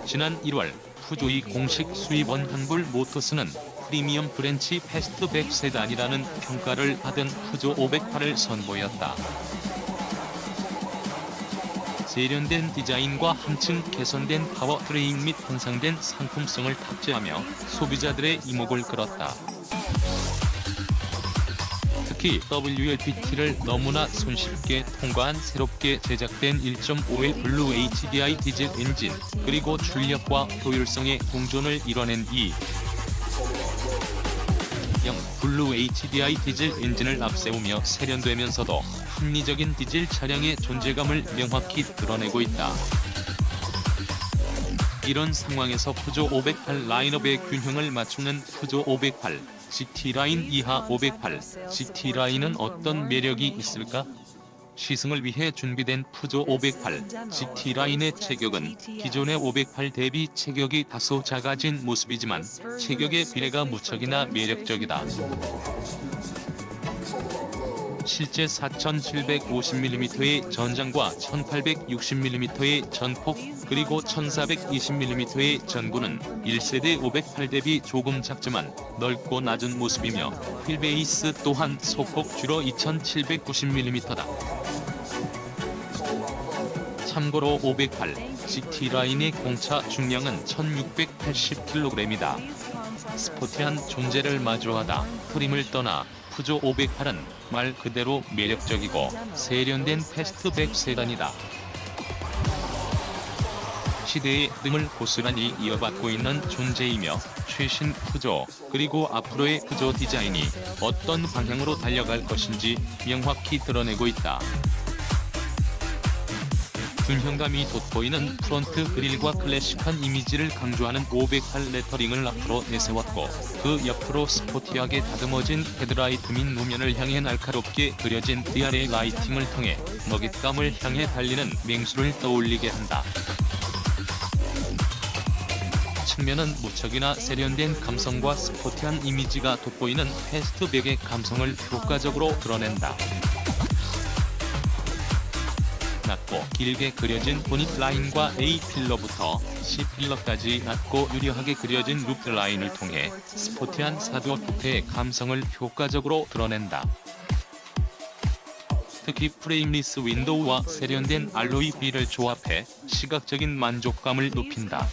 지난 1월 푸조의 공식 수입원 한불 모터스는 프리미엄 브랜치 패스트백 세단이라는 평가를 받은 푸조 508을 선보였다. 세련된 디자인과 한층 개선된 파워트레인 및 향상된 상품성을 탑재하며 소비자들의 이목을 끌었다. 특히 WLTP를 너무나 손쉽게 통과한 새롭게 제작된 1.5L 블루 HDI 디젤 엔진, 그리고 출력과 효율성의 공존을 이뤄낸 블루 HDI 디젤 엔진을 앞세우며 세련되면서도 합리적인 디젤 차량의 존재감을 명확히 드러내고 있다. 이런 상황에서 푸조 508 라인업의 균형을 맞추는 푸조 508, GT라인 이하 508, GT라인은 어떤 매력이 있을까? 시승을 위해 준비된 푸조 508, GT라인의 체격은 기존의 508 대비 체격이 다소 작아진 모습이지만 체격의 비례가 무척이나 매력적이다. 실제 4750mm의 전장과 1860mm의 전폭, 그리고 1420mm의 전구는 1세대 508 대비 조금 작지만 넓고 낮은 모습이며 휠베이스 또한 소폭 줄어 2790mm다. 참고로 508, GT라인의 공차 중량은 1680kg이다. 스포티한 존재를 마주하다 트림을 떠나 푸조 508은 말 그대로 매력적이고 세련된 패스트백 세단이다. 시대의 흐름을 고스란히 이어받고 있는 존재이며 최신 푸조, 그리고 앞으로의 푸조 디자인이 어떤 방향으로 달려갈 것인지 명확히 드러내고 있다. 균형감이 돋보이는 프론트 그릴과 클래식한 이미지를 강조하는 508 레터링을 앞으로 내세웠고, 그 옆으로 스포티하게 다듬어진 헤드라이트 및 노면을 향해 날카롭게 그려진 DRA 라이팅을 통해 먹잇감을 향해 달리는 맹수를 떠올리게 한다. 측면은 무척이나 세련된 감성과 스포티한 이미지가 돋보이는 패스트백의 감성을 효과적으로 드러낸다. 낮고 길게 그려진 보닛 라인과 A필러부터 C필러까지 낮고 유려하게 그려진 루프 라인을 통해 스포티한 사도 톱의 감성을 효과적으로 드러낸다. 특히 프레임리스 윈도우와 세련된 알로이 휠을 조합해 시각적인 만족감을 높인다.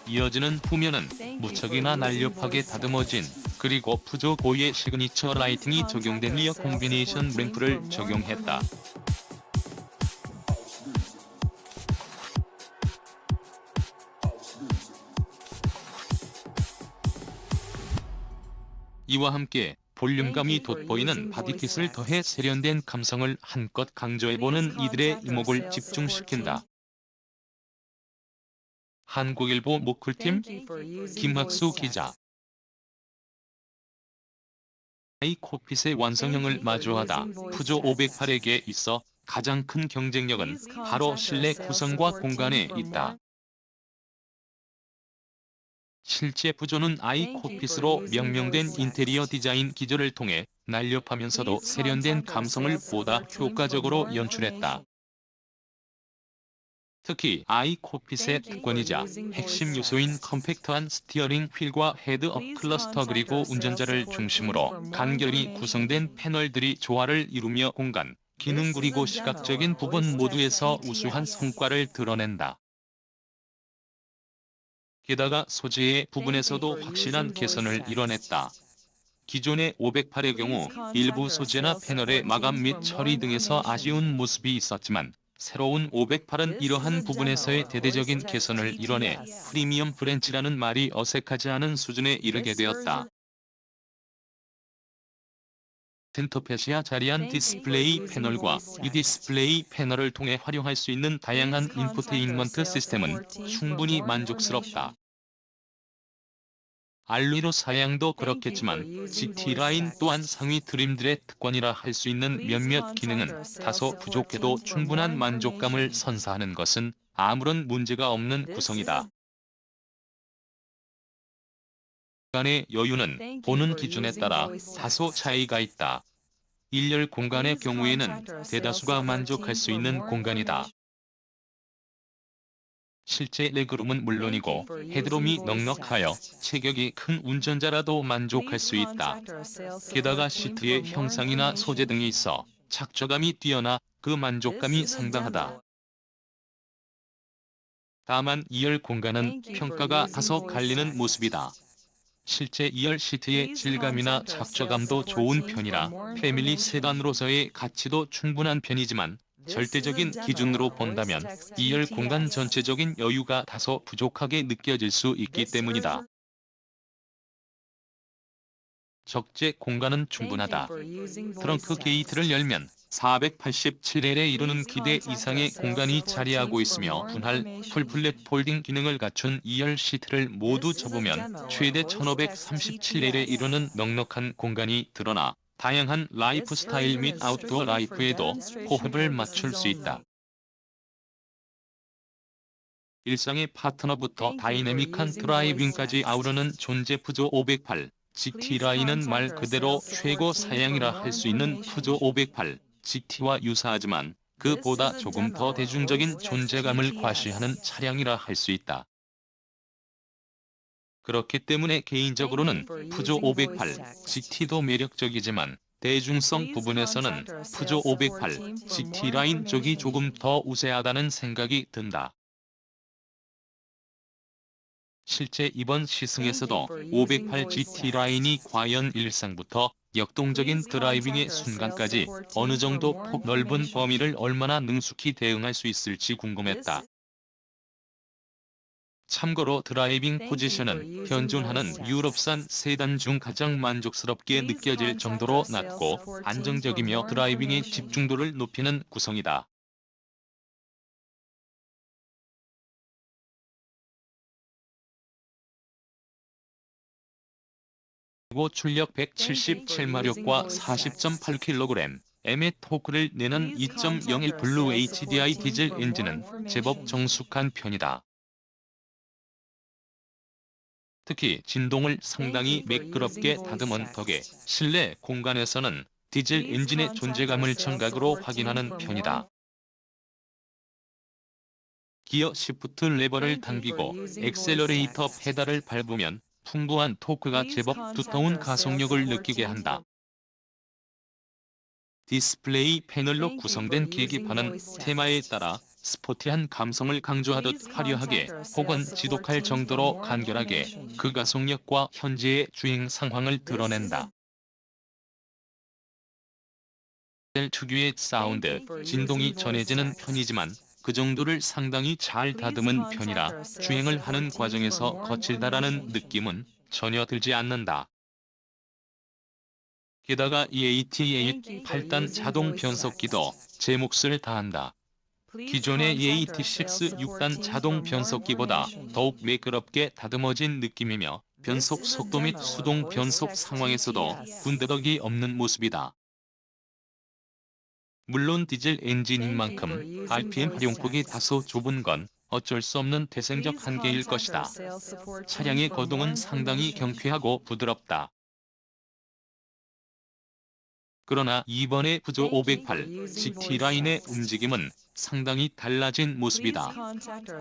이어지는 후면은 무척이나 날렵하게 다듬어진, 그리고 푸조 고유의 시그니처 라이팅이 적용된 리어 콤비네이션 램프를 적용했다. 이와 함께 볼륨감이 돋보이는 바디킷을 더해 세련된 감성을 한껏 강조해보는 이들의 이목을 집중시킨다. 한국일보 모클팀 김학수 기자. 아이코핏의 완성형을 마주하다 푸조 508에게 있어 가장 큰 경쟁력은 바로 실내 구성과 공간에 있다. 실제 푸조는 아이코핏으로 명명된 인테리어 디자인 기조를 통해 날렵하면서도 세련된 감성을 보다 효과적으로 연출했다. 특히 아이코핏의 특권이자 핵심 요소인 컴팩트한 스티어링 휠과 헤드업 클러스터, 그리고 운전자를 중심으로 간결히 구성된 패널들이 조화를 이루며 공간, 기능, 그리고 시각적인 부분 모두에서 우수한 성과를 드러낸다. 게다가 소재의 부분에서도 확실한 개선을 이뤄냈다. 기존의 508의 경우 일부 소재나 패널의 마감 및 처리 등에서 아쉬운 모습이 있었지만, 새로운 508은 이러한 부분에서의 대대적인 개선을 이뤄내 프리미엄 브랜치라는 말이 어색하지 않은 수준에 이르게 되었다. 센터페시아 자리한 디스플레이 패널과 이 디스플레이 패널을 통해 활용할 수 있는 다양한 인포테인먼트 시스템은 충분히 만족스럽다. 알루미늄 사양도 그렇겠지만 GT라인 또한 상위 트림들의 특권이라 할 수 있는 몇몇 기능은 다소 부족해도 충분한 만족감을 선사하는 것은 아무런 문제가 없는 구성이다. 간의 여유는 보는 기준에 따라 다소 차이가 있다. 일렬 공간의 경우에는 대다수가 만족할 수 있는 공간이다. 실제 레그룸은 물론이고 헤드룸이 넉넉하여 체격이 큰 운전자라도 만족할 수 있다. 게다가 시트의 형상이나 소재 등이 있어 착좌감이 뛰어나 그 만족감이 상당하다. 다만 2열 공간은 평가가 다소 갈리는 모습이다. 실제 2열 시트의 질감이나 착좌감도 좋은 편이라 패밀리 세단으로서의 가치도 충분한 편이지만 절대적인 기준으로 본다면 2열 공간 전체적인 여유가 다소 부족하게 느껴질 수 있기 때문이다. 적재 공간은 충분하다. 트렁크 게이트를 열면 487L에 이르는 기대 이상의 공간이 자리하고 있으며 분할 풀플랫 폴딩 기능을 갖춘 2열 시트를 모두 접으면 최대 1537L에 이르는 넉넉한 공간이 드러나 다양한 라이프 스타일 및 아웃도어 라이프에도 호흡을 맞출 수 있다. 일상의 파트너부터 다이내믹한 드라이빙까지 아우르는 존재 푸조 508. GT 라인은 말 그대로 최고 사양이라 할 수 있는 푸조 508, GT와 유사하지만 그보다 조금 더 대중적인 존재감을 과시하는 차량이라 할 수 있다. 그렇기 때문에 개인적으로는 푸조 508, GT도 매력적이지만 대중성 부분에서는 푸조 508, GT 라인 쪽이 조금 더 우세하다는 생각이 든다. 실제 이번 시승에서도 508 GT 라인이 과연 일상부터 역동적인 드라이빙의 순간까지 어느 정도 폭넓은 범위를 얼마나 능숙히 대응할 수 있을지 궁금했다. 참고로 드라이빙 포지션은 현존하는 유럽산 세단 중 가장 만족스럽게 느껴질 정도로 낮고 안정적이며 드라이빙의 집중도를 높이는 구성이다. 최고 출력 177마력과 40.8kg의 토크를 내는 2.01 블루 HDI 디젤 엔진은 제법 정숙한 편이다. 특히 진동을 상당히 매끄럽게 다듬은 덕에 실내 공간에서는 디젤 엔진의 존재감을 청각으로 확인하는 편이다. 기어 시프트 레버를 당기고 엑셀러레이터 페달을 밟으면 풍부한 토크가 제법 두터운 가속력을 느끼게 한다. 디스플레이 패널로 구성된 계기판은 테마에 따라 스포티한 감성을 강조하듯 화려하게 혹은 지독할 정도로 간결하게 그 가속력과 현재의 주행 상황을 드러낸다. 디젤 특유의 사운드, 진동이 전해지는 편이지만 그 정도를 상당히 잘 다듬은 편이라 주행을 하는 과정에서 거칠다라는 느낌은 전혀 들지 않는다. 게다가 EAT8 8단 자동 변속기도 제 몫을 다한다. 기존의 EAT6 6단 자동 변속기보다 더욱 매끄럽게 다듬어진 느낌이며 변속 속도 및 수동 변속 상황에서도 군더더기 없는 모습이다. 물론 디젤 엔진인 만큼 RPM 활용폭이 다소 좁은 건 어쩔 수 없는 태생적 한계일 것이다. 차량의 거동은 상당히 경쾌하고 부드럽다. 그러나 이번에 푸조 508 GT 라인의 움직임은 상당히 달라진 모습이다.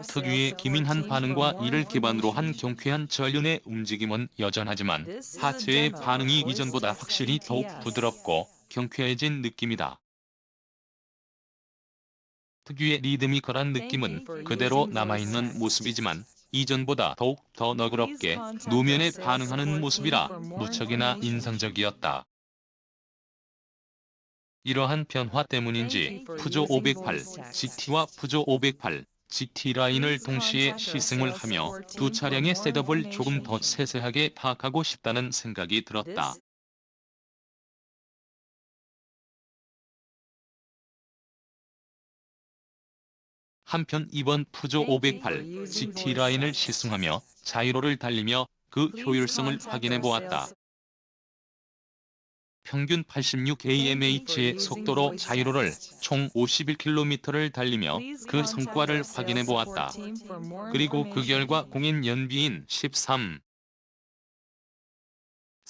특유의 기민한 반응과 이를 기반으로 한 경쾌한 전륜의 움직임은 여전하지만 하체의 반응이 이전보다 확실히 더욱 부드럽고 경쾌해진 느낌이다. 특유의 리드미컬한 느낌은 그대로 남아있는 모습이지만 이전보다 더욱 더 너그럽게 노면에 반응하는 모습이라 무척이나 인상적이었다. 이러한 변화 때문인지 푸조 508 GT와 푸조 508 GT 라인을 동시에 시승을 하며 두 차량의 셋업을 조금 더 세세하게 파악하고 싶다는 생각이 들었다. 한편 이번 푸조 508 GT 라인을 시승하며 자이로를 달리며 그 효율성을 확인해 보았다. 평균 86kmh의 속도로 자이로를 총 51km를 달리며 그 성과를 확인해 보았다. 그리고 그 결과 공인 연비인 13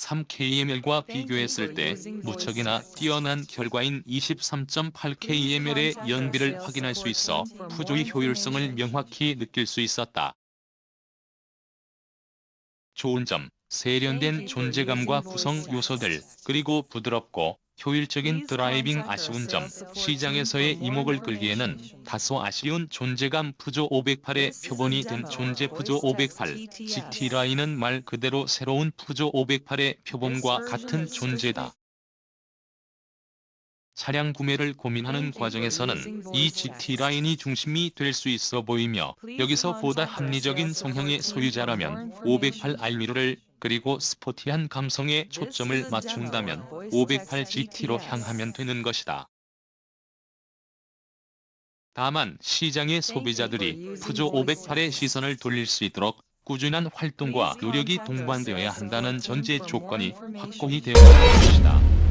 3kml과 비교했을 때 무척이나 뛰어난 결과인 23.8kml의 연비를 확인할 수 있어 푸조의 효율성을 명확히 느낄 수 있었다. 좋은 점, 세련된 존재감과 구성 요소들, 그리고 부드럽고 효율적인 드라이빙. 아쉬운 점, 시장에서의 이목을 끌기에는 다소 아쉬운 존재감. 푸조 508의 표본이 된 존재. 푸조 508 GT라인은 말 그대로 새로운 푸조 508의 표본과 같은 존재다. 차량 구매를 고민하는 과정에서는 이 GT라인이 중심이 될 수 있어 보이며, 여기서 보다 합리적인 성향의 소유자라면 508i를, 그리고 스포티한 감성에 초점을 맞춘다면 508GT로 향하면 되는 것이다. 다만 시장의 소비자들이 푸조 508의 시선을 돌릴 수 있도록 꾸준한 활동과 노력이 동반되어야 한다는 전제 조건이 확고히 되어야 할 것이다.